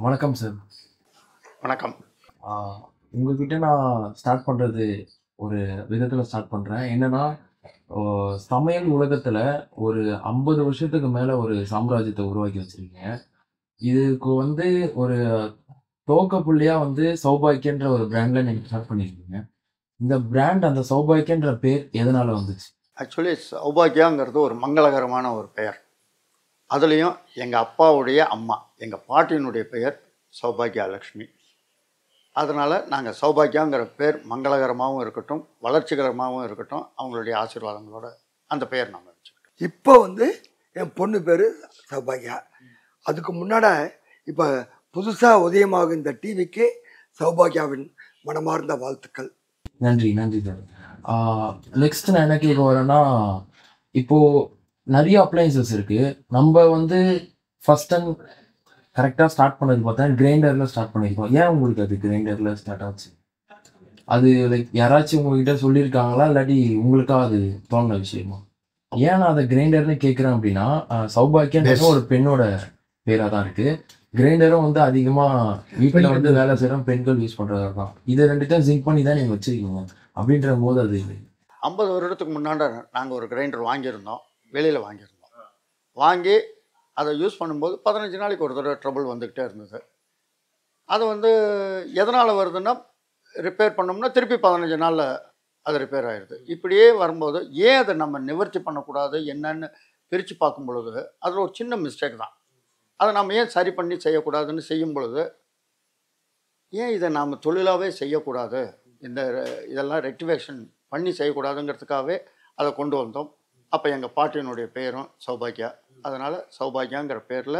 வணக்கம் சார். வணக்கம். ஆ உங்ககிட்ட நான் ஸ்டார்ட் பண்றது ஒரு விதத்துல ஸ்டார்ட் பண்றேன். என்னன்னா, ஓ சமையல் உலகத்துல ஒரு 50 வருஷத்துக்கு மேல ஒரு சாம்ராஜ்யத்த உருவாக்கி வச்சிருக்கீங்க. இதுக்கு ஒரு துவக்க புள்ளியா சௌபாக்கியன்ற ஒரு பிராண்ட்ல நீங்க ஸ்டார்ட் பண்ணியிருக்கீங்க. இந்த பிராண்ட் அந்த சௌபாக்கியன்ற பேர் எதனால வந்துச்சு? ஆக்சுவலி சௌபாக்கியாங்கிறது ஒரு மங்களகரமான ஒரு பெயர். அதுலேயும் எங்கள் அப்பாவுடைய அம்மா, எங்கள் பாட்டியினுடைய பெயர் சௌபாக்கியா லக்ஷ்மி. அதனால் நாங்கள் சௌபாக்கியாங்கிற பேர் மங்களகரமாகவும் இருக்கட்டும், வளர்ச்சிகரமாகவும் இருக்கட்டும், அவங்களுடைய ஆசீர்வாதங்களோட அந்த பெயர் நாங்கள் வச்சுக்கிட்டோம். இப்போ என் பொண்ணு பேர் சௌபாக்கியா. அதுக்கு முன்னாடி இப்போ புதுசாக உதயமாகும் இந்த டிவிக்கு சௌபாக்கியாவின் மனமார்ந்த வாழ்த்துக்கள். நன்றி, நன்றி சார். ஆ நெக்ஸ்ட் நான் என்ன கேட்க வரேன்னா, இப்போ நெறைய அப்ளையன்சஸ் இருக்கு. நம்ப ஃபர்ஸ்ட் டைம் கரெக்ட்டா ஸ்டார்ட் பண்ணது பார்த்தா கிரைண்டர்ல ஸ்டார்ட் பண்ணியிருக்கோம். ஏன் உங்களுக்கு அது கிரைண்டர்ல ஸ்டார்ட் ஆச்சு? அது லைக் யாராச்சும் உங்ககிட்ட சொல்லியிருக்காங்களா? இல்லாட்டி உங்களுக்கா அது தோணுன விஷயமா? ஏன் நான் அத கிரைண்டர்ன்னு கேட்கிறேன் அப்படின்னா, சௌபாக்கியன்றது ஒரு பெண்ணோட பேரா தான் இருக்கு. கிரைண்டரும் அதிகமா வீட்ல வேலை செய்ற பெண்கள் யூஸ் பண்றது தான். இத 2த்தையும் சிங்க் பண்ணி தான் நீங்க வச்சிருக்கீங்க. அப்படின்றபோது அது 50 வருடத்துக்கு முன்னாடி நாங்கள் ஒரு கிரைண்டர் வாங்கியிருந்தோம். வெளியில் வாங்கியிருந்தோம். வாங்கி அதை யூஸ் பண்ணும்போது 15 நாளைக்கு ஒரு தடவை ட்ரபிள் வந்துக்கிட்டே இருந்தது. அது எதனால் வருதுன்னா, ரிப்பேர் பண்ணோம்னா திருப்பி 15 நாளில் அது ரிப்பேர் ஆயிடுது. இப்படியே வரும்போது ஏன் அதை நம்ம நிவர்த்தி பண்ணக்கூடாது என்னன்னு பிரித்து பார்க்கும் பொழுது அதில் ஒரு சின்ன மிஸ்டேக் தான். அதை நம்ம ஏன் சரி பண்ணி செய்யக்கூடாதுன்னு செய்யும் பொழுது, ஏன் இதை நாம் தொழிலாகவே செய்யக்கூடாது, இதெல்லாம் ரெக்டிவேஷன் பண்ணி செய்யக்கூடாதுங்கிறதுக்காகவே அதை கொண்டு வந்தோம். அப்போ எங்கள் பாட்டியினுடைய பேரும் சௌபாக்கியா. அதனால் சௌபாக்கியாங்கிற பேரில்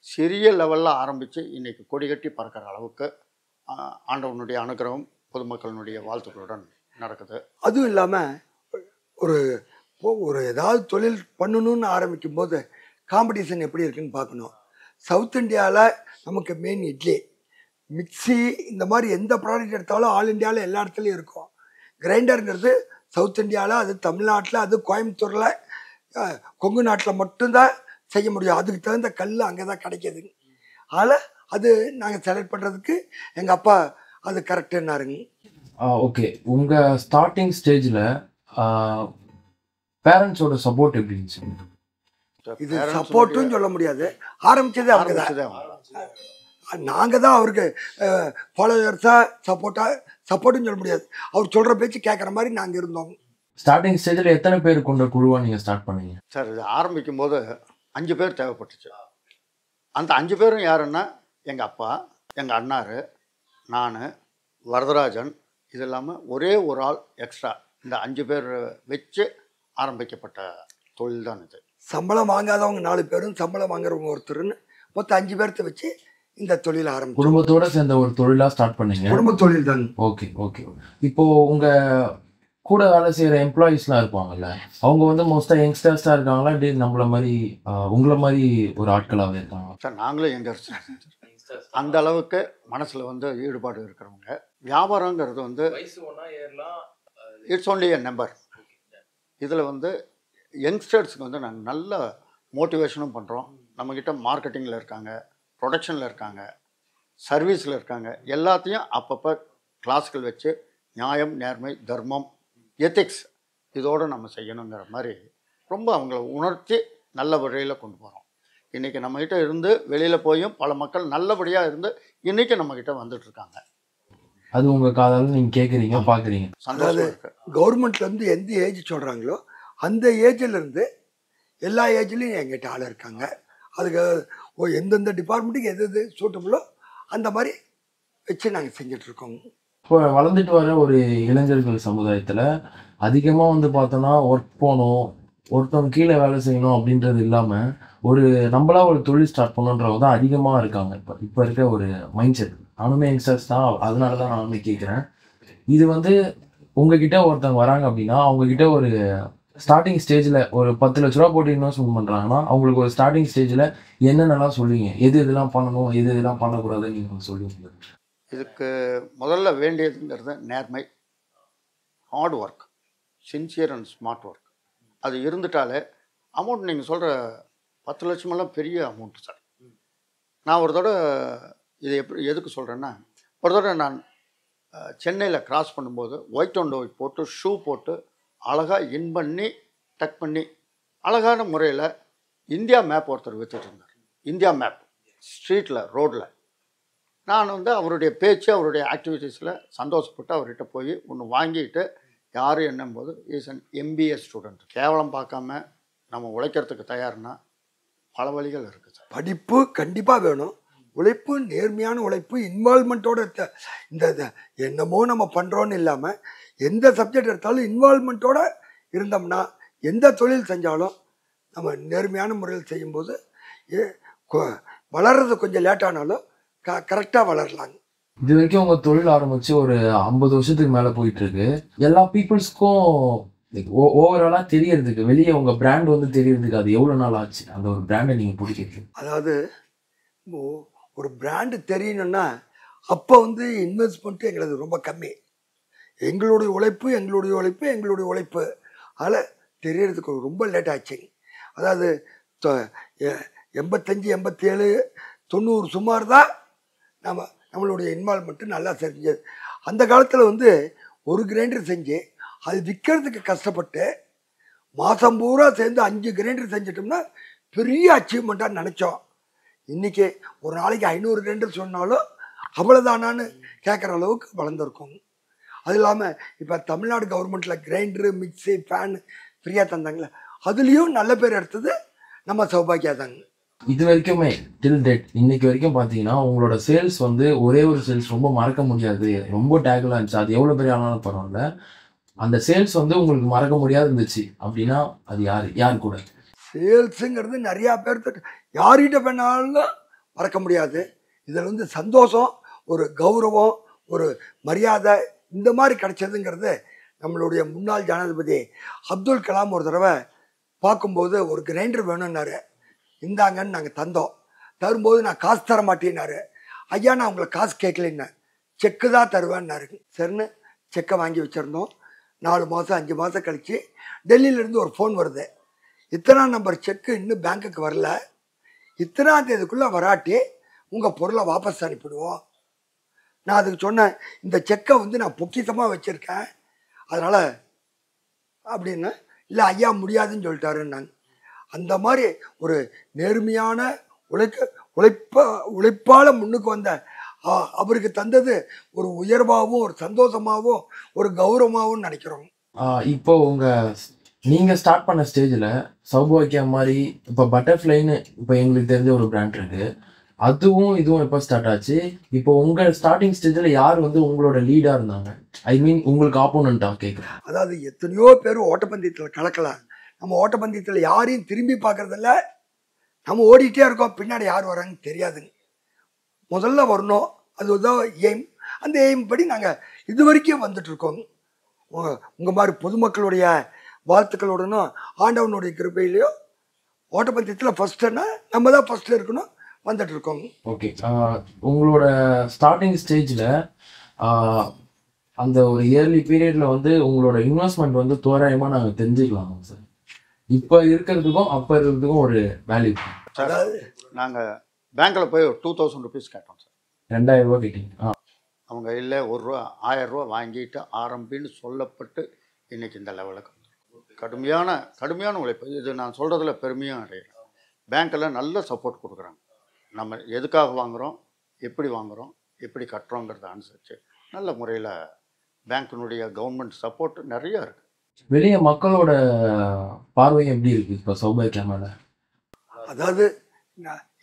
சிறிய லெவலில் ஆரம்பித்து இன்றைக்கி கொடிகட்டி பறக்கிற அளவுக்கு ஆண்டவனுடைய அனுகிரகம் பொதுமக்களினுடைய வாழ்த்துக்களுடன் நடக்குது. அதுவும் இல்லாமல் ஒரு ஒரு ஏதாவது தொழில் பண்ணணும்னு ஆரம்பிக்கும் போது காம்படிஷன் எப்படி இருக்குன்னு பார்க்கணும். சவுத் இந்தியாவில் நமக்கு மெயின் இட்லி, மிக்சி, இந்த மாதிரி எந்த ப்ராடக்ட் எடுத்தாலும் ஆல் இந்தியாவில் எல்லா இடத்துலையும் இருக்கும். கிரைண்டருங்கிறது சவுத் இந்தியாவில், அது தமிழ்நாட்டில், அது கோயம்புத்தூரில், கொங்கு நாட்டில் மட்டும்தான் செய்ய முடியும். அதுக்கு தகுந்த கல் அங்கே தான் கிடைக்கிது. அதனால் அது நாங்கள் செலக்ட் பண்ணுறதுக்கு எங்கள் அப்பா அது கரெக்டுன்னாருங்க. ஓகே. உங்கள் ஸ்டார்டிங் ஸ்டேஜில் பேரண்ட்ஸோட சப்போர்ட் எப்படி இருந்துச்சு? இது சப்போர்ட்டுன்னு சொல்ல முடியாது. ஆரம்பித்ததே அவங்க தான். நாங்கள் தான் அவருக்கு ஃபாலோவர்ஸாக சப்போர்ட்டுன்னு சொல்ல முடியாது. அவர் சொல்கிற பேச்சு கேட்குற மாதிரி நாங்கள் இருந்தோம். ஸ்டார்டிங் ஸ்டேஜில் எத்தனை பேர் கொண்ட குழுவாக நீங்கள் ஸ்டார்ட் பண்ணீங்க? சார், இது ஆரம்பிக்கும் போது 5 பேர் தேவைப்பட்டுச்சு. அந்த 5 பேரும் யாருன்னா, எங்கள் அப்பா, எங்கள் அண்ணாரு, நான், வரதராஜன், இது இல்லாமல் ஒரே ஒரு ஆள் எக்ஸ்ட்ரா. இந்த 5 பேர் வச்சு ஆரம்பிக்கப்பட்ட தொழில் தான் இது. சம்பளம் வாங்காதவங்க 4 பேரும், சம்பளம் வாங்குறவங்க ஒருத்தருன்னு மொத்தம் 5 பேர்த்த வச்சு இந்த தொழில் ஆரம்பிச்சு குடும்பத்தோட சேர்ந்த ஒரு தொழிலாக ஸ்டார்ட் பண்ணீங்க. குடும்ப தொழில் தான். Okay, okay. இப்போ உங்கள் கூட வேலை செய்கிற எம்ப்ளாயீஸ்லாம் இருப்பாங்கல்ல, அவங்க மோஸ்ட்டாக யங்ஸ்டர்ஸாக இருக்காங்களா? இப்படி நம்மள மாதிரி உங்களை மாதிரி ஒரு ஆட்களாகவே இருக்காங்க? சார், நாங்களும் யங்கர்ஸ். அந்த அளவுக்கு மனசில் ஈடுபாடு இருக்கிறவங்க. வியாபாரங்கிறது இட்ஸ் ஒன்லி எ நம்பர். இதில் யங்ஸ்டர்ஸுக்கு நாங்கள் நல்ல மோட்டிவேஷனும் பண்ணுறோம். நம்மக்கிட்ட மார்க்கெட்டிங்கில் இருக்காங்க, ப்ரொடக்ஷனில் இருக்காங்க, சர்வீஸில் இருக்காங்க. எல்லாத்தையும் அப்பப்போ கிளாஸ்கள் வச்சு நியாயம், நேர்மை, தர்மம், எத்திக்ஸ் இதோடு நம்ம செய்யணுங்கிற மாதிரி ரொம்ப அவங்கள உணர்த்தி நல்ல வழியில் கொண்டு போகிறோம். இன்றைக்கி நம்மக்கிட்ட இருந்து வெளியில் போயும் பல மக்கள் நல்லபடியாக இருந்து இன்றைக்கி நம்மக்கிட்ட வந்துட்டுருக்காங்க. அது உங்கள் காதால் நீங்கள் கேட்குறீங்க, பார்க்குறீங்க. அதாவது கவர்மெண்ட்லேருந்து எந்த ஏஜ் சொல்கிறாங்களோ அந்த ஏஜிலேருந்து எல்லா ஏஜ்லேயும் எங்கிட்ட ஆள் இருக்காங்க. அதுக்கு எந்தெந்த டிபார்ட்மெண்ட்டுக்கு எது எது சூட்டபுளோ அந்த மாதிரி வச்சு நாங்கள் செஞ்சிட்ருக்கோங்க. இப்போ வளர்ந்துட்டு வர ஒரு இளைஞர்கள் சமுதாயத்தில் அதிகமாக பார்த்தோன்னா ஒர்க் போகணும், ஒருத்தவங்க கீழே வேலை செய்யணும் அப்படின்றது இல்லாமல் நம்மளா ஒரு தொழில் ஸ்டார்ட் பண்ணணுன்றவங்க தான் அதிகமாக இருக்காங்க. இப்போ இருக்க ஒரு மைண்ட் செட். நானுமே யங்ஸ்டர்ஸ் தான், அதனால தான் நானுமே கேட்குறேன். இது உங்ககிட்ட ஒருத்தவங்க வராங்க அப்படின்னா, அவங்கக்கிட்ட ஒரு ஸ்டார்டிங் ஸ்டேஜில் ஒரு 10 லட்ச ரூபா போட்டு இன்வெஸ்ட்மெண்ட் பண்ணுறாங்கன்னா, அவங்களுக்கு ஒரு ஸ்டார்டிங் ஸ்டேஜில் என்னென்னலாம் சொல்லுவீங்க? எது இதெல்லாம் பண்ணணும், எது இதெல்லாம் பண்ணக்கூடாதுன்னு நீங்கள் சொல்லுவீங்க? இதுக்கு முதல்ல வேண்டியதுங்கிறது நேர்மை, hard work, sincere and smart work. அது இருந்துட்டாலே அமௌண்ட் நீங்கள் சொல்கிற 10 லட்சமெல்லாம் பெரிய அமௌண்ட்டு சார். நான் ஒரு தடவை இது எப்படி எதுக்கு சொல்கிறேன்னா, ஒரு தடவை நான் சென்னையில் கிராஸ் பண்ணும்போது ஒயிட் அண்ட் ஒயிட் போட்டு ஷூ போட்டு அழகாக இன் பண்ணி டக் பண்ணி அழகான முறையில் இந்தியா மேப் ஒருத்தர் விற்றுட்டு இருந்தார். இந்தியா மேப் ஸ்ட்ரீட்டில் ரோட்டில். நான் வந்து அவருடைய பேச்சு அவருடைய ஆக்டிவிட்டீஸில் சந்தோஷப்பட்டு அவர்கிட்ட போய் ஒன்று வாங்கிட்டு யார் என்னும்போது இஸ் அன் MBA ஸ்டூடெண்ட். கேவலம் பார்க்காம நம்ம உழைக்கிறதுக்கு தயார்னா பல வழிகள் இருக்குது சார். படிப்பு கண்டிப்பாக வேணும், உழைப்பு, நேர்மையான உழைப்பு, இன்வால்மெண்ட்டோட இந்த என்னமோ நம்ம பண்ணுறோன்னு இல்லாமல் எந்த சப்ஜெக்ட் எடுத்தாலும் இன்வால்மெண்ட்டோட இருந்தோம்னா எந்த தொழில் செஞ்சாலும் நம்ம நேர்மையான முறையில் செய்யும்போது வளர்றது கொஞ்சம் லேட்டானாலும் கரெக்டாக வளரலாங்க. இது வரைக்கும் உங்க தொழில் ஆரம்பிச்சு ஒரு 50 வருஷத்துக்கு மேல போயிட்டு இருக்கு. எல்லா பீப்புள்ஸ்க்கும் ஓவராலா தெரியறதுக்கு, வெளியே உங்க பிராண்ட் வந்து தெரியறதுக்கு அது எவ்வளவு நாள் ஆச்சு? அந்த ஒரு பிராண்டை நீங்க பிடிக்கிறது. அதாவது ஒரு பிராண்டு தெரியணும்னா அப்போ வந்து இன்வெஸ்ட்மெண்ட்டு எங்களுக்கு ரொம்ப கம்மி. எங்களுடைய உழைப்பு அதில் தெரியறதுக்கு ரொம்ப லேட் ஆச்சுங்க. அதாவது 85, 87, 90 சுமார் தான் நம்மளுடைய இன்வால்மெண்ட்டு நல்லா செஞ்சது. அந்த காலத்தில் வந்து ஒரு கிரைண்டர் செஞ்சு அது விற்கிறதுக்கு கஷ்டப்பட்டு மாதம் பூரா சேர்ந்து 5 கிரைண்டர் செஞ்சிட்டோம்னா பெரிய அச்சீவ்மெண்ட்டாக நினச்சோம். இன்றைக்கி ஒரு நாளைக்கு 500 கிரைண்டர் சொன்னாலும் அவ்வளோதானான்னு கேட்குற அளவுக்கு வளர்ந்துருக்கோங்க. அது இல்லாமல் இப்போ தமிழ்நாடு கவர்மெண்ட்டில் கிரைண்டரு, மிக்சி, ஃபேனு ஃப்ரீயாக தந்தாங்களே, அதுலேயும் நல்ல பேர் எடுத்தது நம்ம சௌபாக்கியா தாங்க. இது வரைக்குமே டில் டேட் இன்னைக்கு வரைக்கும் பார்த்தீங்கன்னா உங்களோட சேல்ஸ் வந்து ஒரே ஒரு சேல்ஸ் ரொம்ப மறக்க முடியாது, ரொம்ப டேக்கில் இருந்துச்சு. அது எவ்வளோ பெரிய ஆனாலும் பரவாயில்ல, அந்த சேல்ஸ் வந்து உங்களுக்கு மறக்க முடியாது இருந்துச்சு அப்படின்னா அது யார் கூட? சேல்ஸுங்கிறது நிறையா பேர்த்து யார்கிட்ட வேணாலும் மறக்க முடியாது. இதில் வந்து சந்தோஷம், ஒரு கௌரவம், ஒரு மரியாதை இந்த மாதிரி கிடைச்சதுங்கிறது நம்மளுடைய முன்னாள் ஜனாதிபதி அப்துல் கலாம் ஒரு தடவை பார்க்கும்போது ஒரு கிரைண்டர் வேணும்னாரு. இந்தாங்கன்னு நாங்கள் தந்தோம். தரும்போது நான் காசு தர மாட்டேன்னாரு. ஐயா நான் உங்களை காசு கேட்கலன்னு, செக்கு தான் தருவேன்னாரு. சரின்னு செக்கை வாங்கி வச்சுருந்தோம். 4 மாதம் 5 மாதம் கழித்து டெல்லியிலேருந்து ஒரு ஃபோன் வருது. இத்தனாம் நம்பர் செக்கு இன்னும் பேங்க்குக்கு வரல, இத்தனாம் தேதிக்குள்ளே வராட்டி உங்கள் பொருளை வாபஸ் அனுப்பிடுவோம். நான் அதுக்கு சொன்னேன், இந்த செக்கை வந்து நான் பொக்கிஷமாக வச்சுருக்கேன், அதனால் அப்படின்னு. இல்லை ஐயா முடியாதுன்னு சொல்லிட்டாருன்னாங்க. அந்த மாதிரி ஒரு நேர்மையான உழைப்பால் முன்னுக்கு வந்த அவருக்கு தந்தது ஒரு உயர்வாகவும் ஒரு சந்தோஷமாகவும் ஒரு கௌரவமாகவும் நினைக்கிறோம். இப்போ நீங்கள் ஸ்டார்ட் பண்ண ஸ்டேஜில் சௌபாக்கியா மாதிரி இப்போ பட்டர்ஃப்ளைன்னு இப்போ எங்களுக்கு தெரிஞ்ச ஒரு பிராண்ட் இருக்குது, அதுவும் இதுவும் எப்போ ஸ்டார்ட் ஆச்சு? இப்போ உங்கள் ஸ்டார்டிங் ஸ்டேஜில் யார் வந்து உங்களோட லீடாக இருந்தாங்க? ஐ மீன் உங்களுக்கு ஆப்போனண்ட்டாக கேட்குறேன். அதாவது எத்தனையோ பேர் ஓட்டப்பந்தயத்தில் கலக்கலாம், நம்ம ஓட்டப்பந்தயத்தில் யாரையும் திரும்பி பார்க்குறதில்ல, நம்ம ஓடிட்டே இருக்கோம், பின்னாடி யார் வராங்கன்னு தெரியாதுங்க. முதல்ல வரணும், அதுதான் எய்ம். அந்த எய்ம் படி நாங்கள் இது வரைக்கும் வந்துட்டுருக்கோங்க. உங்கள் மாதிரி பொதுமக்களுடைய வாழ்த்துக்களுடனும் ஆண்டவனுடைய கிருபையிலையோ ஓட்டப்பந்தயத்தில் ஃபஸ்ட்டுன்னா நம்ம தான் ஃபஸ்ட்டில் இருக்கணும், வந்துட்டு இருக்கோங்க. ஓகே, உங்களோட ஸ்டார்டிங் ஸ்டேஜில் அந்த ஒரு இயர்லி பீரியடில் வந்து உங்களோட இன்வெஸ்ட்மெண்ட் வந்து தோராயமாக நாங்கள் தெரிஞ்சுக்கலாமா சார்? இப்போ இருக்கிறதுக்கும் அப்போ இருக்கிறதுக்கும் ஒரு வேல்யூ. அதாவது நாங்கள் பேங்க்கில் போய் ஒரு 2000 ருபீஸ் கேட்டோம் சார். 2000 ரூபா கேட்டீங்க. அவங்க இல்லை 1 ரூபா 1000 ரூபா வாங்கிட்டு ஆரம்பின்னு சொல்லப்பட்டு இன்றைக்கி இந்த லெவலுக்கு கடுமையான உழைப்பு. இது நான் சொல்கிறதுல பெருமையாக அடையிறேன். பேங்க்கில் நல்ல சப்போர்ட் கொடுக்குறாங்க. நம்ம எதுக்காக வாங்குகிறோம், எப்படி கட்டுறோங்கிறத அனுசரித்து நல்ல முறையில் பேங்க்கினுடைய கவர்மெண்ட் சப்போர்ட் நிறையா இருக்குது. வெளியே மக்களோட பார்வை எப்படி இருக்குது இப்போ சௌபாக்கியா மேலே? அதாவது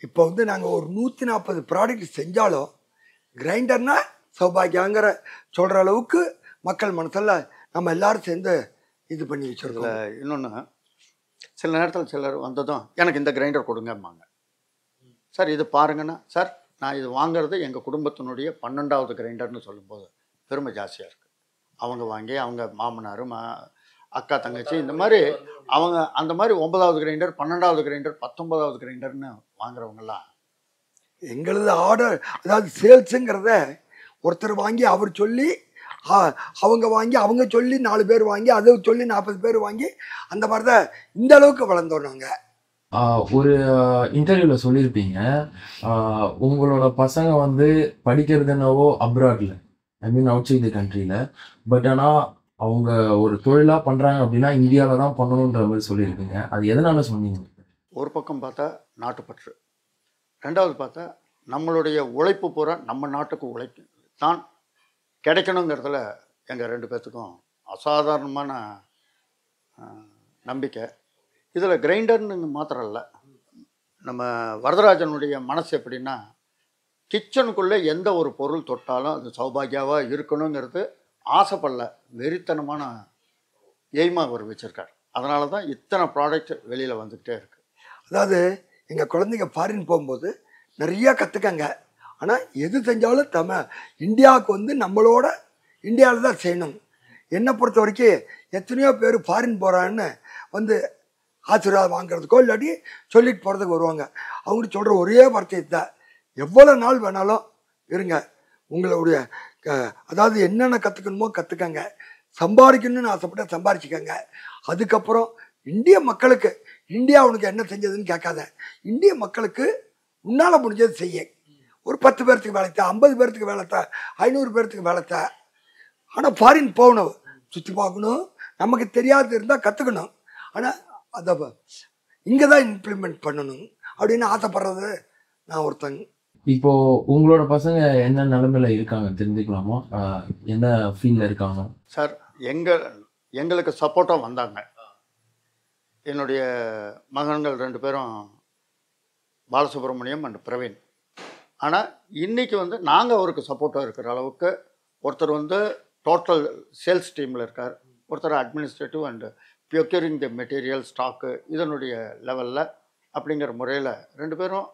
இப்போ வந்து நாங்கள் ஒரு 140 ப்ராடக்ட் செஞ்சாலும் கிரைண்டர்னா சௌபாக்கியாங்கிற சொல்கிற அளவுக்கு மக்கள் மனசில் நம்ம எல்லோரும் சேர்ந்து இது பண்ணி வச்சுருக்கோம். இன்னொன்று, சில நேரத்தில் சிலர் வந்ததும் எனக்கு இந்த கிரைண்டர் கொடுங்கம்பாங்க. சார் இது பாருங்கன்னா, சார் நான் இது வாங்கிறது எங்கள் குடும்பத்தினுடைய 12வது கிரைண்டர்னு சொல்லும்போது பெருமை ஜாஸ்தியாக இருக்குது. அவங்க வாங்கி அவங்க மாமனார் அக்கா தங்கச்சி இந்த மாதிரி அவங்க அந்த மாதிரி 9வது கிரைண்டர் 12வது கிரைண்டர் 19வது கிரைண்டர்னு வாங்குறவங்கெல்லாம் எங்களது ஆர்டர். அதாவது சேல்ஸுங்கிறத ஒருத்தர் வாங்கி அவர் சொல்லி அவங்க வாங்கி அவங்க சொல்லி 4 பேர் வாங்கி அதை சொல்லி 40 பேர் வாங்கி அந்த மாதிரி தான் இந்த அளவுக்கு வளர்ந்தோம் நாங்கள். ஒரு இன்டர்வியூவில் சொல்லியிருப்பீங்க, உங்களோட பசங்க வந்து படிக்கிறது என்னவோ அப்ராடில், ஐ மீன் அவுட் சைட் தி கண்ட்ரியில், பட் ஆனால் அவங்க ஒரு தொழிலாக பண்ணுறாங்க அப்படின்னா இந்தியாவில் தான் பண்ணணுன்ற மாதிரி சொல்லியிருப்பீங்க. அது எதனால சொன்னீங்க? ஒரு பக்கம் பார்த்தா நாட்டுப்பற்று, ரெண்டாவது பார்த்தா நம்மளுடைய உழைப்பு பூரா நம்ம நாட்டுக்கு உழைப்பு தான் கிடைக்கணுங்கிறதுல எங்கள் 2 பேர்த்துக்கும் அசாதாரணமான நம்பிக்கை. இதில் கிரைண்டர்னு மாத்திரம் இல்லை, நம்ம வரதராஜனுடைய மனசு எப்படின்னா, கிச்சனுக்குள்ளே எந்த ஒரு பொருள் தொட்டாலும் அது சௌபாகியாவாக இருக்கணுங்கிறது ஆசைப்படல, வெறித்தனமான எய்மாக அவர் வச்சுருக்கார். அதனால தான் இத்தனை ப்ராடக்ட் வெளியில் வந்துக்கிட்டே இருக்குது. அதாவது எங்கள் குழந்தைங்க ஃபாரின் போகும்போது நிறையா கற்றுக்கங்க. ஆனால் எது செஞ்சாலும் இந்தியாவுக்கு வந்து நம்மளோட இந்தியாவில் தான் செய்யணும். என்னை பொறுத்த வரைக்கும் எத்தனையோ பேர் ஃபாரின் போகிறான்னு வந்து ஆசீர்வாதம் வாங்குறதுக்கோ இல்லாட்டி சொல்லிட்டு போகிறதுக்கு வருவாங்க. அவங்களுக்கு சொல்கிற ஒரே வார்த்தை தான், எவ்வளோ நாள் வேணாலும் இருங்க, உங்களுடைய அதாவது என்னென்ன கற்றுக்கணுமோ கற்றுக்கங்க, சம்பாதிக்கணும்னு ஆசைப்பட்ட சம்பாதிச்சுக்கங்க. அதுக்கப்புறம் இந்திய மக்களுக்கு இந்தியா உனக்கு என்ன செஞ்சதுன்னு கேட்காத, இந்திய மக்களுக்கு உன்னால் முடிஞ்சது செய்ய. ஒரு 10 பேர்த்துக்கு வேலைத்தா, 50 பேர்த்துக்கு வேலைத்தா, 500 பேர்த்துக்கு வேலைத்தா. ஆனால் ஃபாரின் போகணும், சுற்றி பார்க்கணும், நமக்கு தெரியாது இருந்தால் கற்றுக்கணும். ஆனால் அதை இங்கே தான் இம்ப்ளிமெண்ட் பண்ணணும் அப்படின்னு ஆசைப்படுறது நான் ஒருத்தங்க. இப்போ உங்களோட பசங்க என்ன நிலைமையில இருக்காங்க தெரிஞ்சுக்கலாமா? என்ன ஃபீல்டில் இருக்காங்க? சார், எங்களுக்கு சப்போர்ட்டாக வந்தாங்க. என்னுடைய மகன்கள் 2 பேரும் பாலசுப்ரமணியம் அண்ட் பிரவீன். ஆனால் இன்றைக்கி வந்து நாங்கள் அவருக்கு சப்போர்ட்டாக இருக்கிற அளவுக்கு ஒருத்தர் வந்து டோட்டல் சேல்ஸ் டீமில் இருக்கார், ஒருத்தர் administrative and procuring the material stock இதனுடைய லெவலில். அப்படிங்கிற முறையில் 2 பேரும்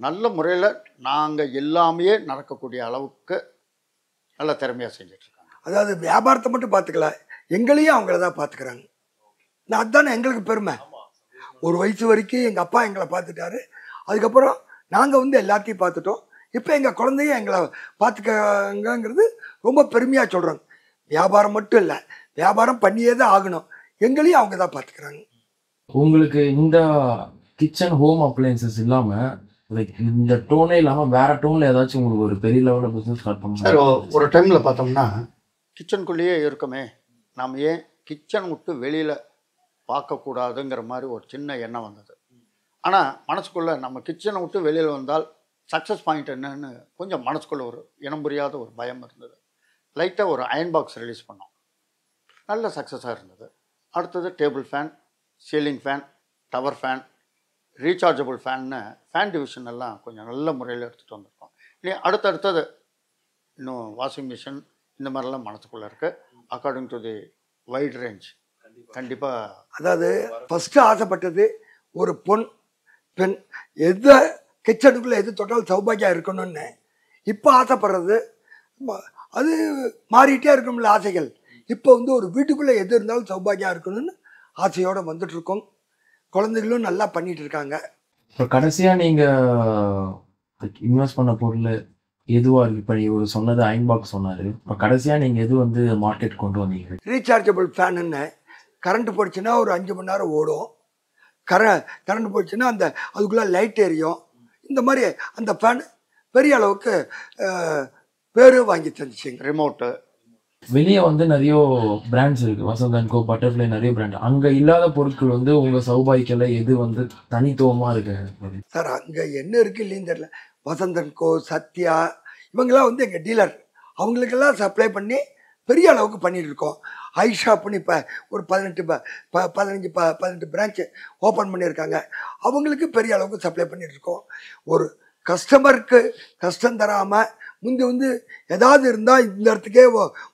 நல்ல முறையில் நாங்கள் எல்லாமே நடக்கக்கூடிய அளவுக்கு நல்ல திறமையாக செஞ்சிட்ருக்காங்க. அதாவது வியாபாரத்தை மட்டும் பார்த்துக்கல, எங்களையும் அவங்கள தான் பார்த்துக்கிறாங்க. நான் அதுதானே எங்களுக்கு பெருமை. ஒரு வயசு வரைக்கும் எங்கள் அப்பா எங்களை பார்த்துட்டாரு, அதுக்கப்புறம் நாங்கள் வந்து எல்லாத்தையும் பார்த்துட்டோம். இப்போ எங்கள் குழந்தைய எங்களை பார்த்துக்கங்கிறது ரொம்ப பெருமையாக சொல்கிறாங்க. வியாபாரம் மட்டும் இல்லை, வியாபாரம் பண்ணியே தான் ஆகணும், எங்களையும் அவங்க தான் பார்த்துக்கிறாங்க. உங்களுக்கு இந்த கிச்சன் ஹோம் அப்ளையன்சஸ் இல்லாமல் லைக் இந்த டோனே இல்லாமல் வேற டோனில் ஏதாச்சும் உங்களுக்கு ஒரு பெரிய லெவலில் பிஸ்னஸ் ஸ்டார்ட் சார், பண்ணணும்? ஒரு டைமில் பார்த்தோம்னா கிச்சனுக்குள்ளேயே இருக்கமே, நாம் ஏன் கிச்சன் விட்டு வெளியில் பார்க்கக்கூடாதுங்கிற மாதிரி ஒரு சின்ன எண்ணம் வந்தது. ஆனால் மனசுக்குள்ளே நம்ம கிச்சனை விட்டு வெளியில் வந்தால் சக்ஸஸ் பாயிண்ட் என்னன்னு கொஞ்சம் மனசுக்குள்ளே ஒரு இனம் புரியாத ஒரு பயம் இருந்தது. லைட்டாக ஒரு அயன் பாக்ஸ் ரிலீஸ் பண்ணோம், நல்ல சக்ஸஸாக இருந்தது. அடுத்தது table fan, ceiling fan, tower fan, rechargeable ஃபேன்னு ஃபேன் டிவிஷன் எல்லாம் கொஞ்சம் நல்ல முறையில் எடுத்துகிட்டு வந்திருக்கோம். இனி அடுத்தடுத்தது இன்னும் வாஷிங் மிஷின் இந்த மாதிரிலாம் மனசுக்குள்ளே இருக்குது. According to the wide range கண்டிப்பாக. அதாவது ஃபஸ்ட்டு ஆசைப்பட்டது ஒரு பெண் எதை கிச்சனுக்குள்ளே எது தொட்டாலும் சௌபாகியாக இருக்கணும்னு. இப்போ ஆசைப்படுறது அது மாறிட்டே இருக்கணும்ல ஆசைகள். இப்போ வந்து ஒரு வீட்டுக்குள்ளே எது இருந்தாலும் சௌபாகியாக இருக்கணும்னு ஆசையோடு வந்துட்டுருக்கோம். குழந்தைகளும் நல்லா பண்ணிகிட்டு இருக்காங்க. இப்போ கடைசியாக நீங்கள் இன்வெஸ்ட் பண்ண பொருள் எதுவாக இருக்குது? இப்போ இவர் சொன்னது அயன் பாக்ஸ் சொன்னார். இப்போ கடைசியாக நீங்கள் எது வந்து மார்க்கெட் கொண்டு வந்தீங்க? ரீசார்ஜபிள் ஃபேனுன்னு கரண்ட் போயிடுச்சுன்னா ஒரு 5 மணி நேரம் ஓடும். கரண்ட் போயிடுச்சுன்னா அதுக்குள்ளே லைட் எரியும். இந்த மாதிரி அந்த ஃபேன் பெரிய அளவுக்கு பேர் வாங்கி தந்துச்சுங்க. ரிமோட்டு வெளியே வந்து நிறைய பிராண்ட்ஸ் இருக்குது, வசந்த் அண்ட் கோ, பட்டர்ஃப்ளை, நிறைய பிராண்ட். அங்கே இல்லாத பொருட்கள் வந்து உங்கள் சௌபாய்க்கில் எது வந்து தனித்துவமாக இருக்கு? சார், அங்கே என்ன இருக்குது இல்லைன்னு தெரியல. வசந்த் அண்ட் கோ, சத்யா இவங்கெல்லாம் வந்து எங்கள் டீலர். அவங்களுக்கெல்லாம் சப்ளை பண்ணி பெரிய அளவுக்கு பண்ணிகிட்டு இருக்கோம். ஐஷாப்னு இப்போ ஒரு 18 பிரான்ச்சு ஓப்பன் பண்ணியிருக்காங்க. அவங்களுக்கு பெரிய அளவுக்கு சப்ளை பண்ணிகிட்டு இருக்கோம். ஒரு கஸ்டமருக்கு கஷ்டம் தராமல் முந்தி வந்து ஏதாவது இருந்தால் இந்த இடத்துக்கே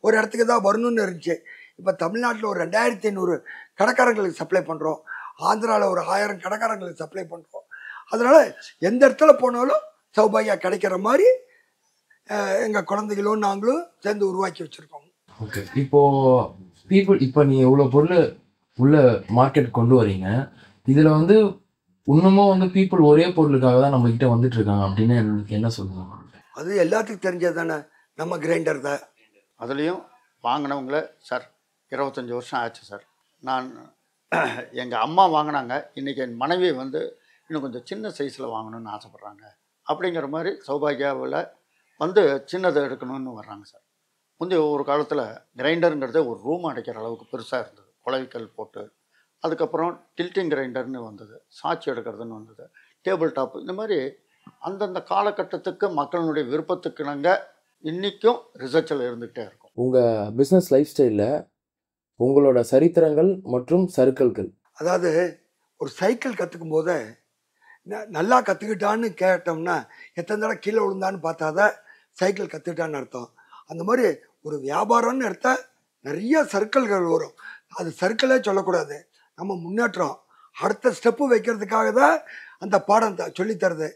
ஒரு இடத்துக்கு தான் வரணும்னு இருந்துச்சு. இப்போ தமிழ்நாட்டில் ஒரு 2500 கடைக்காரங்களுக்கு சப்ளை பண்ணுறோம். ஆந்திராவில் ஒரு 1000 கடைக்காரங்களுக்கு சப்ளை பண்ணுறோம். அதனால் எந்த இடத்துல போனாலும் சௌபாகியா கிடைக்கிற மாதிரி எங்கள் குழந்தைகளும் நாங்களும் சேர்ந்து உருவாக்கி வச்சுருக்கோம். ஓகே, இப்போ நீங்கள் இவ்வளோ பொருள் உள்ள மார்க்கெட் கொண்டு வரீங்க. இதில் வந்து இன்னமும் வந்து பீப்புள் ஒரே பொருளுக்காக தான் நம்மக்கிட்ட வந்துட்டு இருக்காங்க அப்படின்னு என்ன சொல்லுவாங்க? அது எல்லாத்துக்கும் தெரிஞ்சது தானே, நம்ம கிரைண்டர் தான். அதுலேயும் வாங்கினவங்கள சார் 25 வருஷம் ஆச்சு சார். நான் எங்கள் அம்மா வாங்கினாங்க, இன்றைக்கி என் மனைவி வந்து இன்னும் கொஞ்சம் சின்ன சைஸில் வாங்கணும்னு ஆசைப்பட்றாங்க. அப்படிங்கிற மாதிரி சௌபாகியாவில் வந்து சின்னதை எடுக்கணும்னு வர்றாங்க சார். முந்தைய ஒரு காலத்தில் கிரைண்டருங்கிறதே ஒரு ரூம் அடைக்கிற அளவுக்கு பெருசாக இருந்தது. குழவிக்கல் போட்டு, அதுக்கப்புறம் டில்ட்டிங் கிரைண்டர்னு வந்தது, சாட்சி எடுக்கிறதுன்னு வந்தது, டேபிள் டாப். இந்த மாதிரி அந்தந்த காலகட்டத்துக்கு மக்களுடைய விருப்பத்துக்குனங்க இன்றைக்கும் ரிசர்ச்சில் இருந்துகிட்டே இருக்கும். உங்கள் பிஸ்னஸ் லைஃப் ஸ்டைலில் உங்களோட சரித்திரங்கள் மற்றும் சறுக்கல்கள். அதாவது ஒரு சைக்கிள் கற்றுக்கும் போது நல்லா கற்றுக்கிட்டான்னு கேட்டோம்னா எத்தனை தடவை கீழே விழுந்தான்னு பார்த்தாதான் சைக்கிள் கற்றுக்கிட்டான்னு அர்த்தம். அந்த மாதிரி ஒரு வியாபாரம்னு எடுத்தால் நிறைய சர்க்கிள்கள் வரும். அது சர்க்கிளே சொல்லக்கூடாது, நம்ம முன்னேற்றம் அடுத்த ஸ்டெப்பு வைக்கிறதுக்காக தான் அந்த பாடம் சொல்லித்தருது.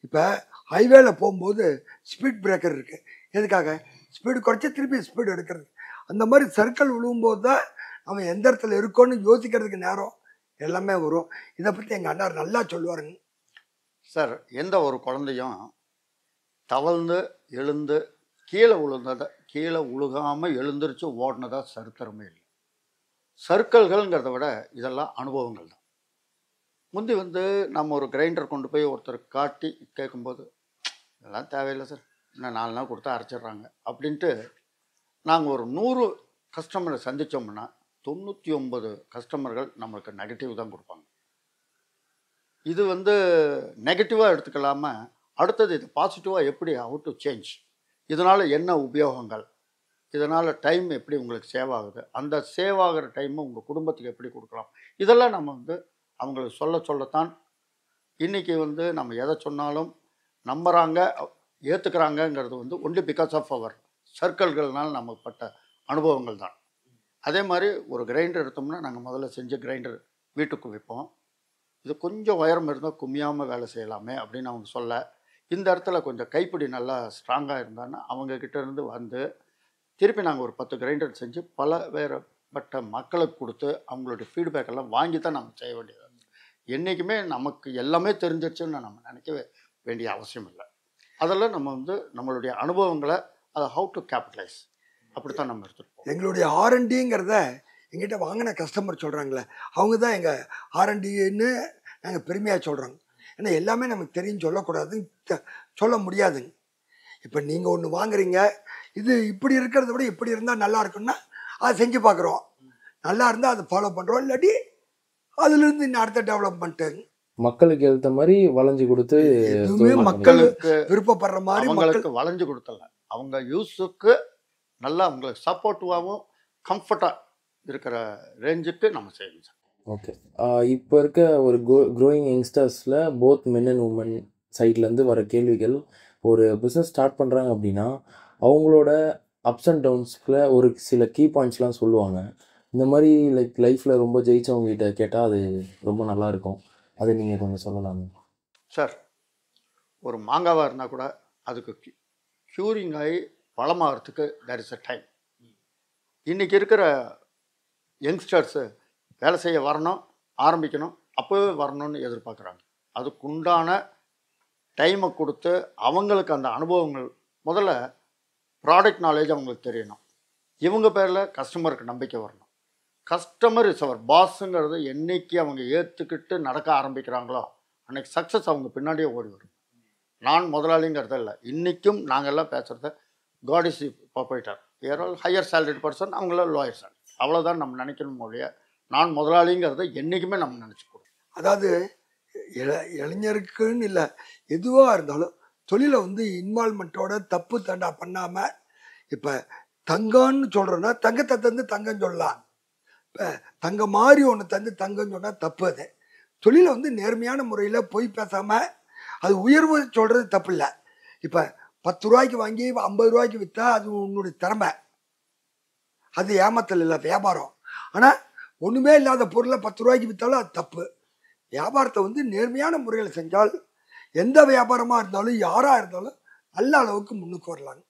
இப்போ ஹைவேல போகும்போது ஸ்பீட் பிரேக்கர் இருக்குது. எதுக்காக? ஸ்பீடு குறைச்சி திருப்பி ஸ்பீடு எடுக்கிறது. அந்த மாதிரி சர்க்கிள் விழும்போது தான் நம்ம எந்த இடத்துல இருக்கோன்னு யோசிக்கிறதுக்கு நேரம் எல்லாமே வரும். இதை பற்றி எங்கள் அண்ணார் நல்லா சொல்லுவாருங்க சார். எந்த ஒரு குழந்தையும் தவழ்ந்து எழுந்து கீழே விழுகாமல் எழுந்திரிச்சு ஓடினதா சரித்திரமே இல்லை. சர்க்கிள்கள்ங்கிறத விட இதெல்லாம் அனுபவங்கள் தான். முந்தி வந்து நம்ம ஒரு கிரைண்டர் கொண்டு போய் ஒருத்தர் காட்டி கேட்கும்போது, இதெல்லாம் தேவையில்லை சார், இன்னும் 4 நாள் கொடுத்தா அரைச்சிட்றாங்க அப்படின்ட்டு நாங்கள் ஒரு 100 கஸ்டமரை சந்தித்தோம்னா 99 கஸ்டமர்கள் நம்மளுக்கு நெகட்டிவ் தான் கொடுப்பாங்க. இது வந்து நெகட்டிவாக எடுத்துக்கலாமல் அடுத்தது இது பாசிட்டிவாக எப்படி ஹவு டு சேஞ்ச், இதனால் என்ன உபயோகங்கள், இதனால் டைம் எப்படி உங்களுக்கு சேவ் ஆகுது, அந்த சேவ் ஆகிற டைமை உங்கள் குடும்பத்துக்கு எப்படி கொடுக்கலாம், இதெல்லாம் நம்ம வந்து அவங்களுக்கு சொல்லத்தான் இன்றைக்கி வந்து நம்ம எதை சொன்னாலும் நம்புகிறாங்க, ஏற்றுக்கிறாங்கங்கிறது வந்து ஒன்லி பிகாஸ் ஆஃப் அவர் சர்க்கிள்கள்னால் நமக்கு பட்ட அனுபவங்கள் தான். அதே மாதிரி ஒரு கிரைண்டர் எடுத்தோம்னா நாங்கள் முதல்ல செஞ்ச கிரைண்டர் வீட்டுக்கு வைப்போம். இது கொஞ்சம் உயரம் இருந்தால் கும்மியாமல் வேலை செய்யலாமே அப்படின்னு அவங்க சொல்ல, இந்த இடத்துல கொஞ்சம் கைப்பிடி நல்லா ஸ்ட்ராங்காக இருந்தாங்கன்னா அவங்கக்கிட்ட இருந்து வந்து திருப்பி நாங்கள் ஒரு 10 கிரைண்டர் செஞ்சு பல வேறுபட்ட மக்களுக்கு கொடுத்து அவங்களுடைய ஃபீட்பேக்கெல்லாம் வாங்கி தான் நம்ம செய்ய வேண்டியது. என்றைக்குமே நமக்கு எல்லாமே தெரிஞ்சிருச்சுன்னு நம்ம நினைக்க வேண்டிய அவசியம் இல்லை. அதெல்லாம் நம்ம வந்து நம்மளுடைய அனுபவங்களை அதை ஹவு டு கேபிட்டலைஸ் அப்படித்தான் நம்ம எடுத்துருப்போம். எங்களுடைய R&Dங்கிறத எங்கிட்ட வாங்கின கஸ்டமர் சொல்கிறாங்களே, அவங்க தான் எங்கள் R&Dன்னு நாங்கள் பெருமையாக சொல்கிறோங்க. ஏன்னா எல்லாமே நமக்கு தெரியும் சொல்லக்கூடாதுன்னு சொல்ல முடியாதுங்க. இப்போ நீங்கள் ஒன்று வாங்குறீங்க, இது இப்படி இருக்கிறத விட இப்படி இருந்தால் நல்லா இருக்குன்னா அதை செஞ்சு பார்க்குறோம். நல்லா இருந்தால் அதை ஃபாலோ பண்ணுறோம், இல்லாட்டி அதுலேருந்து இன்னும் அடுத்த டெவலப்மெண்ட்டு மக்களுக்கு ஏற்ற மாதிரி வளைஞ்சு கொடுத்து எதுவுமே மக்களுக்கு விருப்பப்படுற மாதிரி அவங்களுக்கு வளைஞ்சு கொடுத்தல, அவங்க யூஸுக்கு நல்லா அவங்களுக்கு சப்போர்ட்டிவாகவும் கம்ஃபர்ட்டாக இருக்கிற ரேஞ்சுக்கு நம்ம செய்யணும் சார். ஓகே, இப்போ இருக்க ஒரு க்ரோயிங் யங்ஸ்டர்ஸில் போத் மென் அண்ட் உமன் சைட்லேருந்து வர கேள்விகள், ஒரு பிஸ்னஸ் ஸ்டார்ட் பண்ணுறாங்க அப்படின்னா அவங்களோட அப்ஸ் அண்ட் டவுன்ஸில் ஒரு சில கீ பாயிண்ட்ஸ்லாம் சொல்லுவாங்க. இந்த மாதிரி லைஃப்பில் ரொம்ப ஜெயிச்சவங்ககிட்ட கேட்டால் அது ரொம்ப நல்லாயிருக்கும். அதை நீங்கள் கொஞ்சம் சொல்லலாமே சார். ஒரு மாங்காவாக இருந்தால் கூட அதுக்கு க்யூரிங் ஆகி பழமாகறதுக்கு தேர் இஸ் அ டைம். இன்றைக்கி இருக்கிற யங்ஸ்டர்ஸு வேலை செய்ய வரணும், ஆரம்பிக்கணும், அப்போவே வரணும்னு எதிர்பார்க்குறாங்க. அதுக்குண்டான டைமை கொடுத்து அவங்களுக்கு அந்த அனுபவங்கள், முதல்ல ப்ராடக்ட் நாலேஜ் அவங்களுக்கு தெரியணும். இவங்க பேரில் கஸ்டமருக்கு நம்பிக்கை வரணும். கஸ்டமர் இஸ் அவர் பாஸுங்கிறது என்றைக்கு அவங்க ஏற்றுக்கிட்டு நடக்க ஆரம்பிக்கிறாங்களோ அன்றைக்கி சக்ஸஸ் அவங்க பின்னாடியே ஓடி வரும். நான் முதலாளிங்கிறத இல்லை, இன்றைக்கும் நாங்கள்லாம் பேசுகிறத காட் இஸ் ப்ரொப்ரைட்டர், வேற ஹையர் சேலரிட் பர்சன், அவங்களாம் லோயர் சேலரி, அவ்வளோதான் நம்ம நினைக்கணும் ஒழிய நான் முதலாளிங்கிறத என்றைக்குமே நம்ம நினச்சிக்கணும். அதாவது இளைஞருக்குன்னு இல்லை, எதுவாக இருந்தாலும் தொழிலை வந்து இன்வால்மெண்ட்டோட தப்பு தண்டா பண்ணாமல், இப்போ தங்கம்னு சொல்கிறோன்னா தங்கத்தை தந்து தங்கம் சொல்லலாம், இப்போ தங்க மாதிரி ஒன்று தந்து தங்கம்னு சொன்னால் தப்பு. அது தொழிலை வந்து நேர்மையான முறையில் போய் பேசாமல் அது உயர்வு சொல்கிறது தப்பு இல்லை. இப்போ 10 ரூபாய்க்கு வாங்கி 50 ரூபாய்க்கு விற்றா அது உன்னுடைய திறமை, அது ஏமாத்தல் இல்லை, வியாபாரம். ஆனால் ஒன்றுமே இல்லாத பொருளை 10 ரூபாய்க்கு விற்றாலும் அது தப்பு. வியாபாரத்தை வந்து நேர்மையான முறையில் செஞ்சால் எந்த வியாபாரமாக இருந்தாலும் யாராக இருந்தாலும் நல்ல அளவுக்கு முன்னுக்கு வரலாங்க.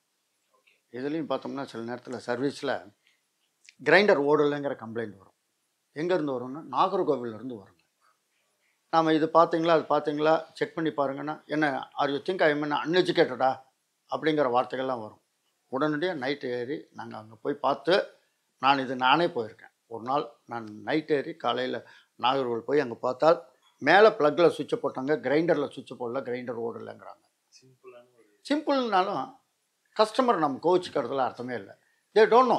இதுலேயும் பார்த்தோம்னா சில நேரத்தில் சர்வீஸில் கிரைண்டர் ஓடலைங்கிற கம்ப்ளைண்ட் வரும். எங்கேருந்து வரும்னா நாகர்கோவிலேருந்து வருங்க. நாம் இது பார்த்தீங்களா அது பார்த்தீங்களா செக் பண்ணி பாருங்கன்னா, என்ன are you think I am அன்எஜுகேட்டடா அப்படிங்கிற வார்த்தைகள்லாம் வரும். உடனடியாக நைட்டு ஏறி நாங்கள் அங்கே போய் பார்த்து, நானே போயிருக்கேன். ஒரு நாள் நான் நைட் ஏறி காலையில் நாகர்கோவில் போய் அங்கே பார்த்தால் மேலே ப்ளக்கில் சுவிட்சை போட்டாங்க, கிரைண்டரில் சுவிட்சை போடல, கிரைண்டர் ஓடலைங்கிறாங்க. சிம்பிள்னாலும் கஸ்டமர் நம்ம கோவிச்சுக்கிறதுல அர்த்தமே இல்லை. They don't know.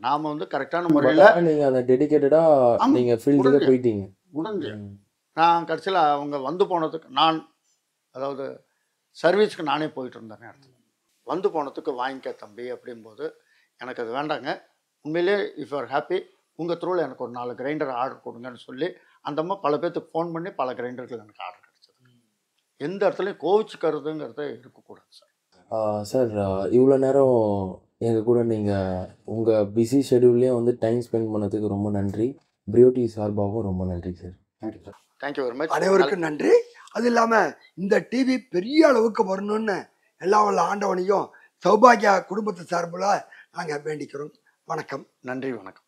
நாம் வந்து கரெக்டான முறையில் நீங்கள் அதை டெடிக்கேட்டடாக நீங்கள் ஃபீல்டுக்கு போயிட்டீங்க. முடிஞ்சு நான் கடைசியில் அவங்க வந்து போனதுக்கு அதாவது சர்வீஸ்க்கு நானே போயிட்டு இருந்தேன் இடத்துல. வந்து போனதுக்கு வாங்கிக்க தம்பி அப்படிங்கும்போது எனக்கு அது வேண்டாங்க, உண்மையிலே இஃப் யூஆர் ஹாப்பி உங்கள் த்ரூவில் எனக்கு ஒரு 4 கிரைண்டர் ஆர்டர் கொடுங்கன்னு சொல்லி அந்த அம்மா பல பேர்த்துக்கு ஃபோன் பண்ணி பல கிரைண்டர்கள் எனக்கு ஆர்டர் கிடச்சிது. எந்த இடத்துலையும் கோவிச்சுக்கிறதுங்கிறது இருக்கக்கூடாது சார். சார் இவ்வளோ நேரம் எங்கள் கூட நீங்கள் உங்கள் பிஸி ஷெடியூல்லையும் வந்து டைம் ஸ்பெண்ட் பண்ணதுக்கு ரொம்ப நன்றி. பிரியோட்டி சார்பாகவும் ரொம்ப நன்றி sir. Thank you sir. Thank you very much. அனைவருக்கும் நன்றி. அது இல்லாமல் இந்த டிவி பெரிய அளவுக்கு வரணும்னு எல்லா வல்ல ஆண்டவனையும் சௌபாகியா குடும்பத்தை சார்பில் நாங்கள் வேண்டிக்கிறோம். வணக்கம். நன்றி, வணக்கம்.